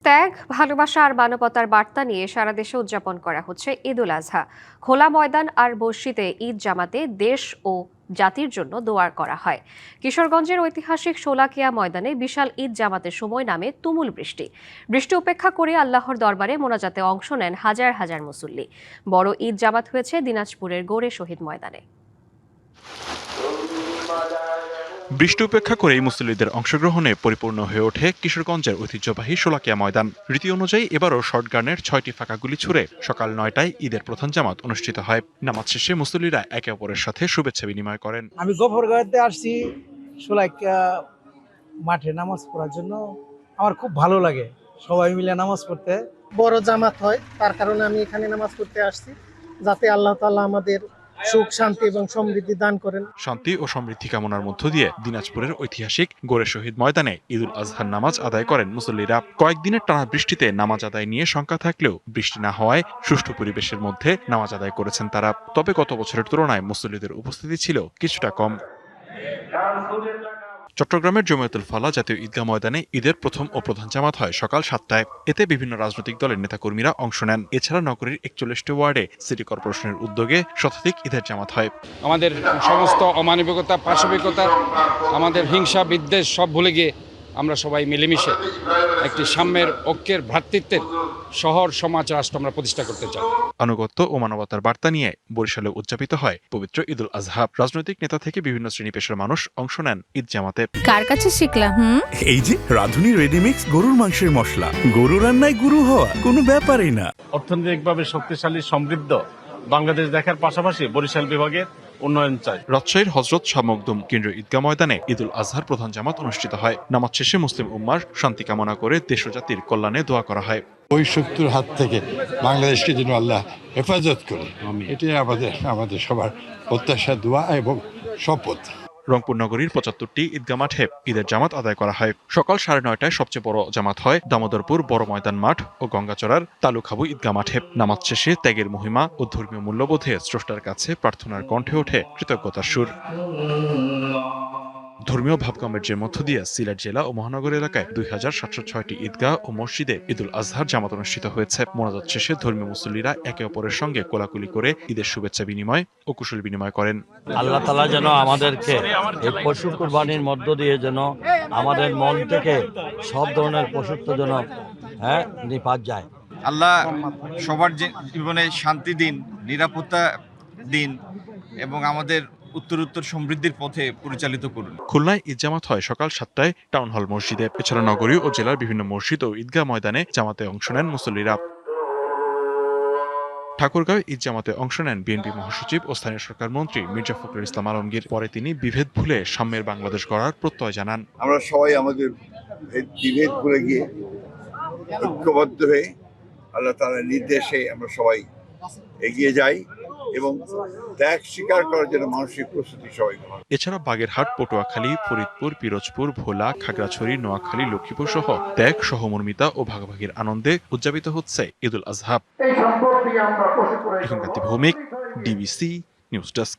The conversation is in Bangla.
ত্যাগ, ভালোবাসা আর মানবতার বার্তা নিয়ে সারা দেশে উদযাপন করা হচ্ছে ঈদুল আজহা। খোলা ময়দান আর মসজিদে ঈদ জামাতে দেশ ও জাতির জন্য দোয়া করা হয়। কিশোরগঞ্জের ঐতিহাসিক শোলাকিয়া ময়দানে বিশাল ঈদ জামাতের সময় নামে তুমুল বৃষ্টি। বৃষ্টি উপেক্ষা করে আল্লাহর দরবারে মোনাজাতে অংশ নেন হাজার হাজার মুসল্লি। বড় ঈদ জামাত হয়েছে দিনাজপুরের গোরে শহীদ ময়দানে। বৃষ্টি উপেক্ষা করে মুসল্লিদের অংশগ্রহণে পরিপূর্ণ হয়ে ওঠে কিশোরগঞ্জের ঐতিহ্যবাহী শোলাকিয়া ময়দান। রীতি অনুযায়ী এবারও শর্টগানের ৬টি ফাঁকা গুলি ছুড়ে সকাল ৯টায় ঈদের প্রধান জামাত অনুষ্ঠিত হয়। নামাজ শেষে মুসল্লিরা একে অপরের সাথে শুভেচ্ছা বিনিময় করেন। আমি গফরগাঁওতে আসছি শোলাকিয়া মাঠে নামাজ পড়ার জন্য। আমার খুব ভালো লাগে সবাই মিলে নামাজ পড়তে। বড় জামাত হয়, তার কারণে আমি এখানে নামাজ পড়তে আসছি, যাতে আল্লাহ তাআলা আমাদের সুখ, শান্তি এবং সমৃদ্ধি দান করেন। শান্তি ও সমৃদ্ধি কামনার মধ্য দিয়ে দিনাজপুরের ঐতিহাসিক গোরে শহীদ ময়দানে ঈদুল আজহার নামাজ আদায় করেন মুসল্লিরা। কয়েকদিনের টানা বৃষ্টিতে নামাজ আদায় নিয়ে শঙ্কা থাকলেও বৃষ্টি না হওয়ায় সুষ্ঠু পরিবেশের মধ্যে নামাজ আদায় করেছেন তারা। তবে গত বছরের তুলনায় মুসল্লিদের উপস্থিতি ছিল কিছুটা কম। চট্টগ্রামের জমিয়তুল ফালা জাতীয় ঈদগাহ ময়দানে ঈদের প্রথম ও প্রধান জামাত হয় সকাল 7টায়। এতে বিভিন্ন রাজনৈতিক দলের নেতাকর্মীরা অংশ নেন। এছাড়া নগরীর 41টি ওয়ার্ডে সিটি কর্পোরেশনের উদ্যোগে শতাধিক ঈদের জামাত হয়। আমাদের সমস্ত অমানবিকতা, পাশবিকতা, আমাদের হিংসা বিদ্বেষ সব ভুলে গিয়ে আমরা সবাই মিলেমিশে একটি সাম্যের, ঐক্যের, ভ্রাতৃত্বের শহর, সমাজ, রাষ্ট্র আমরা প্রতিষ্ঠা করতে চাই। আনুগত্য ও মানবতার বার্তা নিয়ে বরিশালে উদযাপিত হয় পবিত্র ঈদুল আজহা। রাজনৈতিক নেতা থেকে বিভিন্ন শ্রেণী পেশার মানুষ অংশ নেন ঈদ জামাতে। কার কাছে শিখলাম? এই যে রাধুনী রেডিমিক্স গরুর মাংসের মশলা। গরু রান্নায় গুরু হওয়া কোনো ব্যাপারই না। অর্থনৈতিকভাবে শক্তিশালী, সমৃদ্ধ বাংলাদেশ দেখার পাশাপাশি বরিশাল বিভাগের উন্নয়ন চাই। রাজশাহীর হযরত শাহ মখদুম কেন্দ্রীয় ঈদগাহ ময়দানে ঈদুল আজহার প্রধান জামাত অনুষ্ঠিত হয়। নামাজ শেষে মুসলিম উম্মার শান্তি কামনা করে দেশ ও জাতির কল্যাণে দোয়া করা হয়। ওই শত্রুর হাত থেকে বাংলাদেশকে যেন আল্লাহ হেফাজত করে, এটাই আমাদের সবার প্রত্যাশা, দোয়া এবং শপথ। রংপুর নগরীর ৭৫টি ঈদগাহ মাঠে ঈদের জামাত আদায় করা হয়। সকাল ৯:৩০টায় সবচেয়ে বড় জামাত হয় দামোদরপুর বড় ময়দান মাঠ ও গঙ্গাচড়ার তালুখাবু ঈদগাহ মাঠে। নামাজ শেষে ত্যাগের মহিমা ও ধর্মীয় মূল্যবোধে স্রষ্টার কাছে প্রার্থনার কণ্ঠে ওঠে কৃতজ্ঞতার সুর। ধর্মীয় ভাবগাম্ভীর্যের মধ্য দিয়ে সিলেট জেলা ও মহানগর এলাকায় ২৭০৬টি ঈদগাহ ও মসজিদে ঈদুল আজহার জামাত অনুষ্ঠিত হয়েছে। মোনাজাত শেষে ধর্মীয় মুসল্লিরা একে অপরের সঙ্গে কোলাকুলি করে ঈদের শুভেচ্ছা বিনিময় ও কুশল বিনিময় করেন। আল্লাহ তাআলা যেন আমাদেরকে এই পশু কুরবানির মধ্য দিয়ে যেন আমাদের মন থেকে সব ধরনের পশুত্ব যেন নিপাত যায়। আল্লাহ সবার জীবনে শান্তি দিন, নিরাপত্তা দিন এবং আমাদের উত্তরোত্তর সমৃদ্ধির পথে পরিচালিত করুন। খুলনায় ঈদ জামাত হয় সকাল 7টায় টাউন হল মসজিদে। এছাড়া নগরী ও জেলার বিভিন্ন মসজিদ ও ঈদগাহ ময়দানে জামাতে অংশ নেন মুসল্লিরা। ঠাকুরগাঁও ঈদ জামাতে অংশ নেন বিএনপি মহাসচিব ও স্থানীয় সরকার মন্ত্রী মির্জা ফখরুল ইসলাম আলমগীর। পরে তিনি বিভেদ ভুলে সাম্যের বাংলাদেশ গড়ার প্রত্যয় জানান। আমরা সবাই আমাদের বিভেদ ভুলে গিয়ে ঐক্যবদ্ধ হয়ে আল্লাহ তাআলার নির্দেশে আমরা সবাই এগিয়ে যাই এবং ত্যাগ স্বীকার করার জন্য মানসিক প্রস্তুতি সবাই। এছাড়া বাগেরহাট, পটুয়াখালী, ফরিদপুর, পিরোজপুর, ভোলা, খাগড়াছড়ি, নোয়াখালী, লক্ষ্মীপুর সহ ত্যাগ, সহমর্মিতা ও ভাগাভাগির আনন্দে উদযাপিত হচ্ছে Eidul Azha. Bhowmik, DBC news desk.